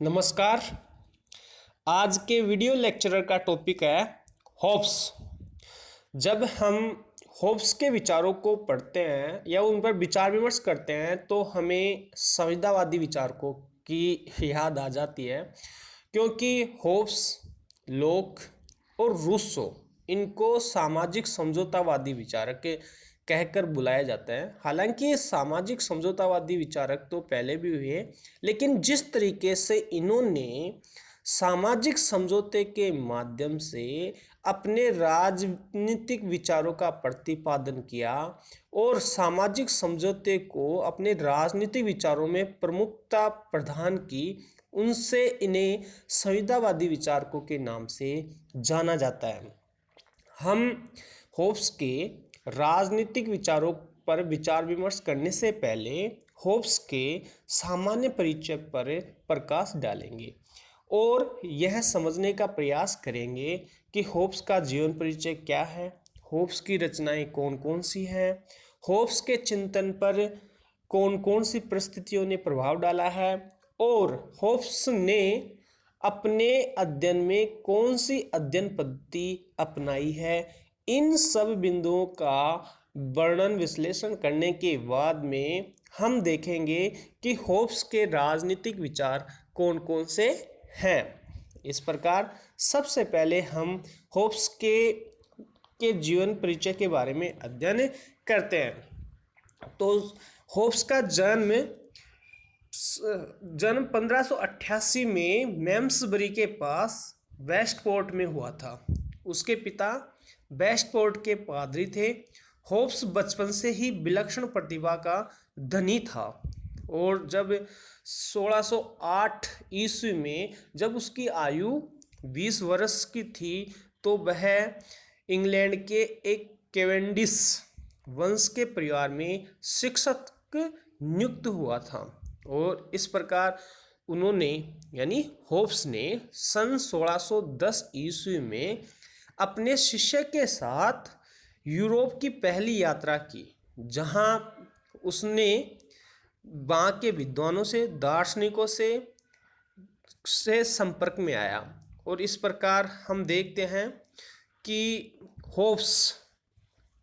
नमस्कार। आज के वीडियो लेक्चरर का टॉपिक है होब्स। जब हम होब्स के विचारों को पढ़ते हैं या उन पर विचार विमर्श करते हैं तो हमें संविदावादी विचारकों की याद आ जाती है, क्योंकि होब्स, लोक और रूसो इनको सामाजिक समझौतावादी विचारक कहकर बुलाया जाता है। हालांकि सामाजिक समझौतावादी विचारक तो पहले भी हुए, लेकिन जिस तरीके से इन्होंने सामाजिक समझौते के माध्यम से अपने राजनीतिक विचारों का प्रतिपादन किया और सामाजिक समझौते को अपने राजनीतिक विचारों में प्रमुखता प्रदान की, उनसे इन्हें संविदावादी विचारकों के नाम से जाना जाता है। हम होब्स के राजनीतिक विचारों पर विचार विमर्श करने से पहले होब्स के सामान्य परिचय पर प्रकाश डालेंगे और यह समझने का प्रयास करेंगे कि होब्स का जीवन परिचय क्या है, होब्स की रचनाएं कौन कौन सी हैं, होब्स के चिंतन पर कौन कौन सी परिस्थितियों ने प्रभाव डाला है और होब्स ने अपने अध्ययन में कौन सी अध्ययन पद्धति अपनाई है। इन सब बिंदुओं का वर्णन विश्लेषण करने के बाद में हम देखेंगे कि होब्स के राजनीतिक विचार कौन कौन से हैं। इस प्रकार सबसे पहले हम होब्स के जीवन परिचय के बारे में अध्ययन करते हैं। तो होब्स का जन्म 1588 में मेम्सबरी के पास वेस्टपोर्ट में हुआ था। उसके पिता वेस्टपोर्ट के पादरी थे। होब्स बचपन से ही विलक्षण प्रतिभा का धनी था और जब 1608 ईस्वी में जब उसकी आयु 20 वर्ष की थी तो वह इंग्लैंड के एक कैवेंडिश वंश के परिवार में शिक्षक नियुक्त हुआ था और इस प्रकार उन्होंने यानी होब्स ने सन 1610 ईस्वी में अपने शिष्य के साथ यूरोप की पहली यात्रा की, जहां उसने वहाँ के विद्वानों से, दार्शनिकों से संपर्क में आया। और इस प्रकार हम देखते हैं कि होब्स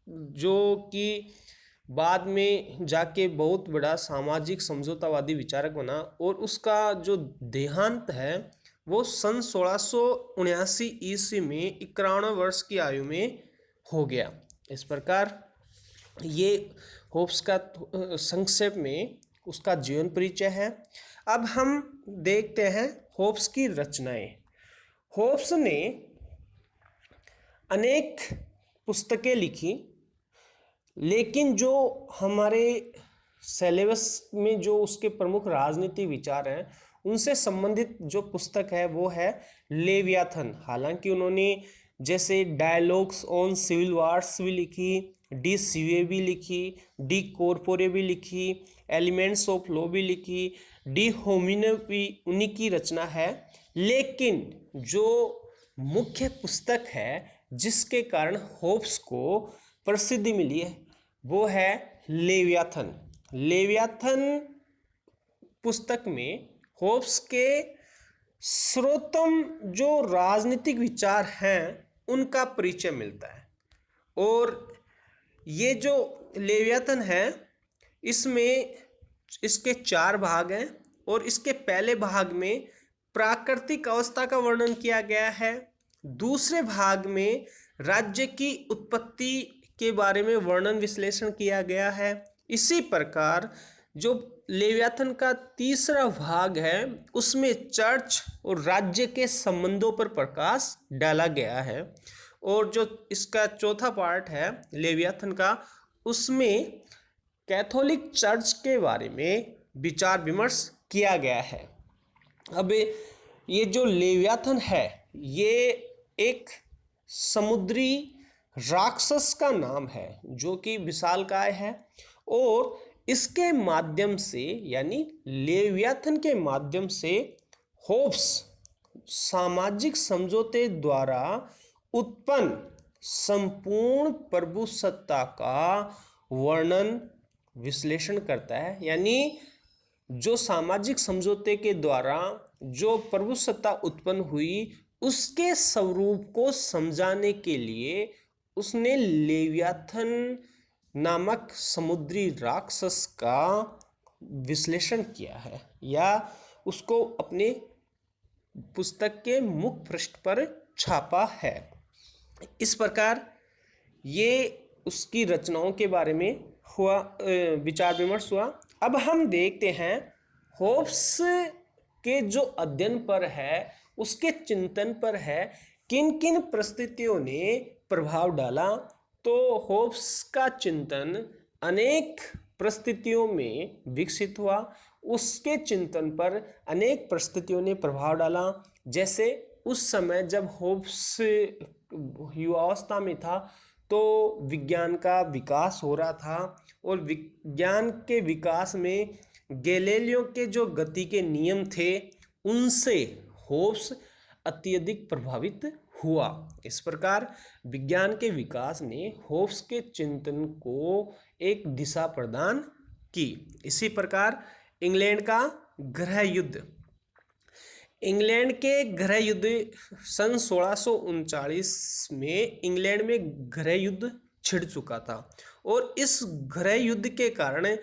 जो कि बाद में जाके बहुत बड़ा सामाजिक समझौतावादी विचारक बना और उसका जो देहांत है वो सन 1679 ईस्वी में 51 वर्ष की आयु में हो गया। इस प्रकार ये होब्स का संक्षेप में उसका जीवन परिचय है। अब हम देखते हैं होब्स की रचनाएं। होब्स ने अनेक पुस्तकें लिखी, लेकिन जो हमारे सिलेबस में जो उसके प्रमुख राजनीतिक विचार हैं उनसे संबंधित जो पुस्तक है वो है लेवियाथन। हालांकि उन्होंने जैसे डायलॉग्स ऑन सिविल वार्स भी लिखी, डी सीवे भी लिखी, डी कॉर्पोरे भी लिखी, एलिमेंट्स ऑफ लॉ भी लिखी, डी होमिने भी उन्हीं की रचना है। लेकिन जो मुख्य पुस्तक है जिसके कारण होब्स को प्रसिद्धि मिली है वो है लेवियाथन। लेवियाथन पुस्तक में होब्स के सर्वोत्तम जो राजनीतिक विचार हैं उनका परिचय मिलता है। और ये जो लेवियाथन है इसमें इसके 4 भाग हैं और इसके पहले भाग में प्राकृतिक अवस्था का वर्णन किया गया है, दूसरे भाग में राज्य की उत्पत्ति के बारे में वर्णन विश्लेषण किया गया है। इसी प्रकार जो लेवियाथन का तीसरा भाग है उसमें चर्च और राज्य के संबंधों पर प्रकाश डाला गया है और जो इसका चौथा पार्ट है लेवियाथन का उसमें कैथोलिक चर्च के बारे में विचार विमर्श किया गया है। अब ये जो लेवियाथन है ये एक समुद्री राक्षस का नाम है जो कि विशालकाय है और इसके माध्यम से यानी लेवियाथन के माध्यम से होब्स सामाजिक समझौते द्वारा उत्पन्न संपूर्ण प्रभुसत्ता का वर्णन विश्लेषण करता है। यानी जो सामाजिक समझौते के द्वारा जो प्रभुसत्ता उत्पन्न हुई उसके स्वरूप को समझाने के लिए उसने लेवियाथन नामक समुद्री राक्षस का विश्लेषण किया है या उसको अपने पुस्तक के मुख पृष्ठ पर छापा है। इस प्रकार ये उसकी रचनाओं के बारे में हुआ विचार विमर्श हुआ। अब हम देखते हैं होब्स के जो अध्ययन पर है, उसके चिंतन पर है, किन किन परिस्थितियों ने प्रभाव डाला। तो होब्स का चिंतन अनेक परिस्थितियों में विकसित हुआ, उसके चिंतन पर अनेक परिस्थितियों ने प्रभाव डाला। जैसे उस समय जब होब्स युवावस्था में था तो विज्ञान का विकास हो रहा था और विज्ञान के विकास में गैलीलियो के जो गति के नियम थे उनसे होब्स अत्यधिक प्रभावित हुआ। इस प्रकार विज्ञान के विकास ने होब्स के चिंतन को एक दिशा प्रदान की। इसी प्रकार इंग्लैंड का गृह युद्ध, इंग्लैंड के गृह युद्ध सन 1639 में इंग्लैंड में गृह युद्ध छिड़ चुका था और इस गृह युद्ध के कारण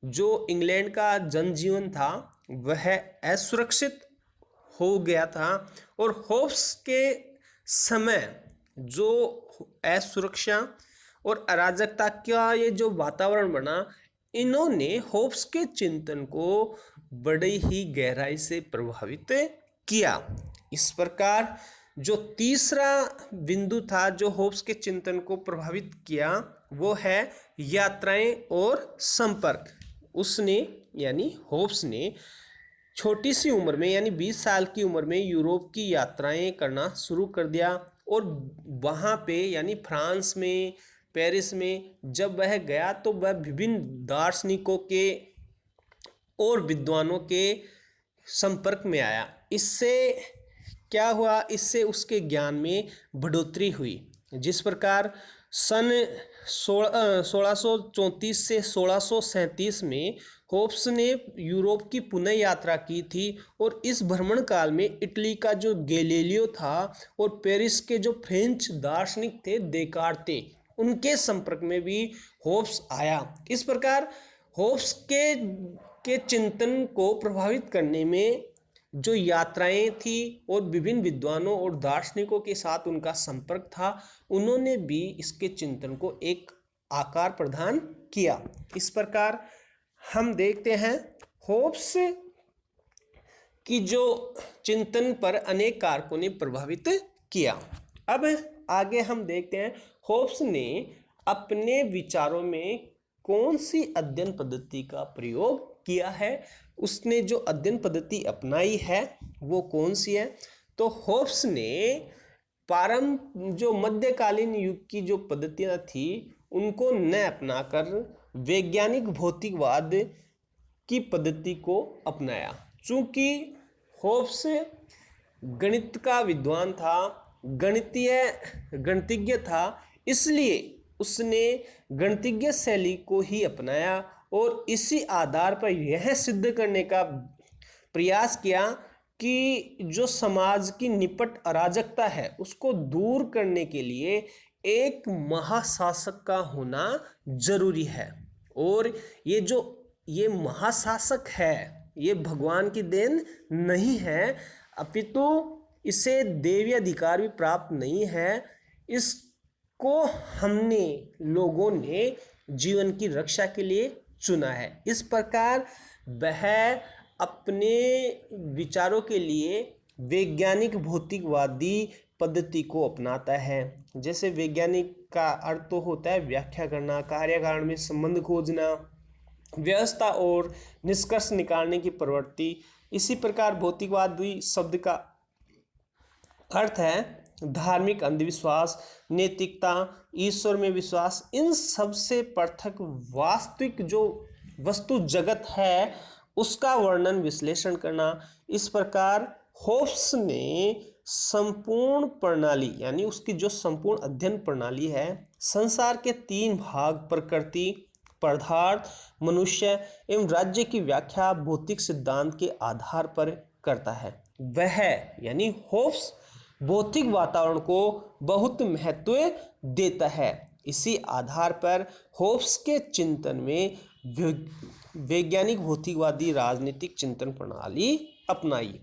जो इंग्लैंड का जनजीवन था वह असुरक्षित हो गया था और होब्स के समय जो असुरक्षा और अराजकता का ये जो वातावरण बना, इन्होंने होब्स के चिंतन को बड़ी ही गहराई से प्रभावित किया। इस प्रकार जो तीसरा बिंदु था जो होब्स के चिंतन को प्रभावित किया वो है यात्राएं और संपर्क। उसने यानी होब्स ने छोटी सी उम्र में यानी 20 साल की उम्र में यूरोप की यात्राएं करना शुरू कर दिया और वहाँ पे यानी फ्रांस में, पेरिस में जब वह गया तो वह विभिन्न दार्शनिकों के और विद्वानों के संपर्क में आया। इससे क्या हुआ, इससे उसके ज्ञान में बढ़ोतरी हुई। जिस प्रकार सन 1634 से 1637 में होब्स ने यूरोप की पुनः यात्रा की थी और इस भ्रमण काल में इटली का जो गैलीलियो था और पेरिस के जो फ्रेंच दार्शनिक थे देकार्ते, उनके संपर्क में भी होब्स आया। इस प्रकार होब्स के चिंतन को प्रभावित करने में जो यात्राएं थी और विभिन्न विद्वानों और दार्शनिकों के साथ उनका संपर्क था, उन्होंने भी इसके चिंतन को एक आकार प्रदान किया। इस प्रकार हम देखते हैं होब्स की जो चिंतन पर अनेक कारकों ने प्रभावित किया। अब आगे हम देखते हैं होब्स ने अपने विचारों में कौन सी अध्ययन पद्धति का प्रयोग किया है, उसने जो अध्ययन पद्धति अपनाई है वो कौन सी है। तो होब्स ने जो मध्यकालीन युग की जो पद्धतियाँ थी उनको न अपनाकर वैज्ञानिक भौतिकवाद की पद्धति को अपनाया। चूँकि होब्स गणित का विद्वान था, गणितज्ञ था, इसलिए उसने गणितज्ञ शैली को ही अपनाया और इसी आधार पर यह सिद्ध करने का प्रयास किया कि जो समाज की निपट अराजकता है उसको दूर करने के लिए एक महाशासक का होना जरूरी है। और ये महाशासक है ये भगवान की देन नहीं है, अपितु इसे देवी अधिकार भी प्राप्त नहीं है, इसको हमने लोगों ने जीवन की रक्षा के लिए चुना है। इस प्रकार वह अपने विचारों के लिए वैज्ञानिक भौतिकवादी पद्धति को अपनाता है। जैसे वैज्ञानिक का अर्थ तो होता है व्याख्या करना, कार्य कारण में संबंध खोजना, व्यवस्था और निष्कर्ष निकालने की प्रवृत्ति। इसी प्रकार भौतिकवादी शब्द का अर्थ है धार्मिक अंधविश्वास, नैतिकता, ईश्वर में विश्वास। इन सब से पृथक वास्तविक जो वस्तु जगत है उसका वर्णन विश्लेषण करना। इस प्रकार होब्स ने संपूर्ण प्रणाली यानी उसकी जो संपूर्ण अध्ययन प्रणाली है संसार के 3 भाग प्रकृति, पदार्थ, मनुष्य एवं राज्य की व्याख्या भौतिक सिद्धांत के आधार पर करता है। वह यानी होब्स भौतिक वातावरण को बहुत महत्व देता है। इसी आधार पर होब्स के चिंतन में वैज्ञानिक भौतिकवादी राजनीतिक चिंतन प्रणाली अपनाई।